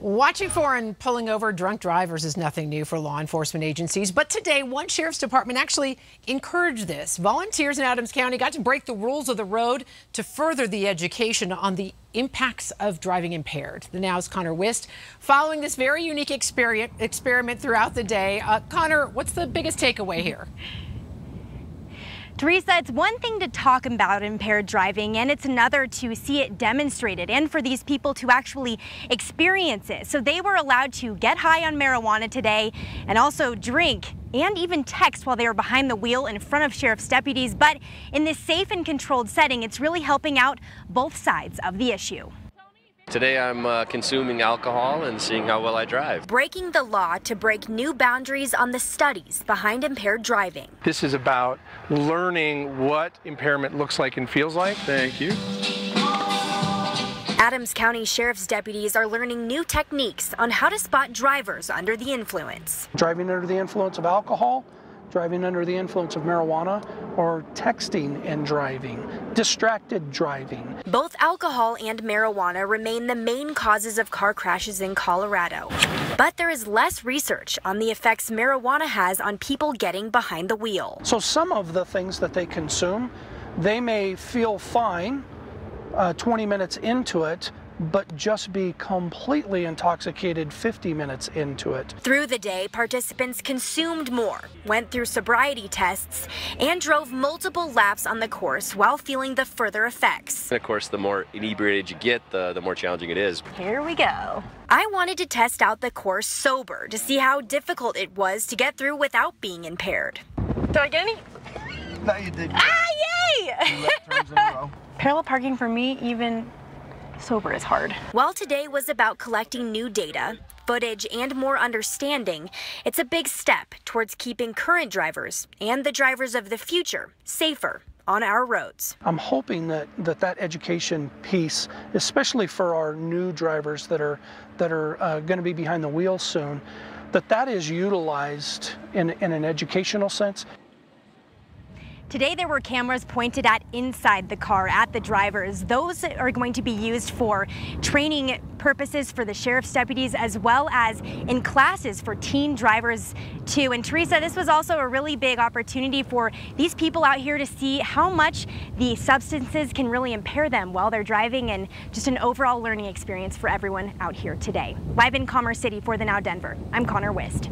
Watching for and pulling over drunk drivers is nothing new for law enforcement agencies, but today one sheriff's department actually encouraged this. Volunteers in Adams County got to break the rules of the road to further the education on the impacts of driving impaired. The Now's Connor Wist following this very unique experiment throughout the day. Connor, what's the biggest takeaway here? Teresa, it's one thing to talk about impaired driving, and it's another to see it demonstrated and for these people to actually experience it. So they were allowed to get high on marijuana today and also drink and even text while they were behind the wheel in front of sheriff's deputies. But in this safe and controlled setting, it's really helping out both sides of the issue. Today I'm consuming alcohol and seeing how well I drive. Breaking the law to break new boundaries on the studies behind impaired driving. This is about learning what impairment looks like and feels like. Thank you. Adams County Sheriff's deputies are learning new techniques on how to spot drivers under the influence. Driving under the influence of alcohol, driving under the influence of marijuana, or texting and driving, distracted driving. Both alcohol and marijuana remain the main causes of car crashes in Colorado. But there is less research on the effects marijuana has on people getting behind the wheel. So some of the things that they consume, they may feel fine 20 minutes into it, but just be completely intoxicated 50 minutes into it. Through the day, participants consumed more, went through sobriety tests, and drove multiple laps on the course while feeling the further effects. And of course, the more inebriated you get, the more challenging it is. Here we go. I wanted to test out the course sober to see how difficult it was to get through without being impaired. Did I get any? No, you didn't. Ah, yay! 2 left turns in a row. Parallel parking for me, even sober, is hard. While today was about collecting new data, footage, and more understanding, it's a big step towards keeping current drivers and the drivers of the future safer on our roads. I'm hoping that education piece, especially for our new drivers that are going to be behind the wheel soon, that is utilized in an educational sense. Today there were cameras pointed at inside the car at the drivers. Those are going to be used for training purposes for the sheriff's deputies as well as in classes for teen drivers too. And Teresa, this was also a really big opportunity for these people out here to see how much the substances can really impair them while they're driving, and just an overall learning experience for everyone out here today. Live in Commerce City for the Now Denver, I'm Connor Wist.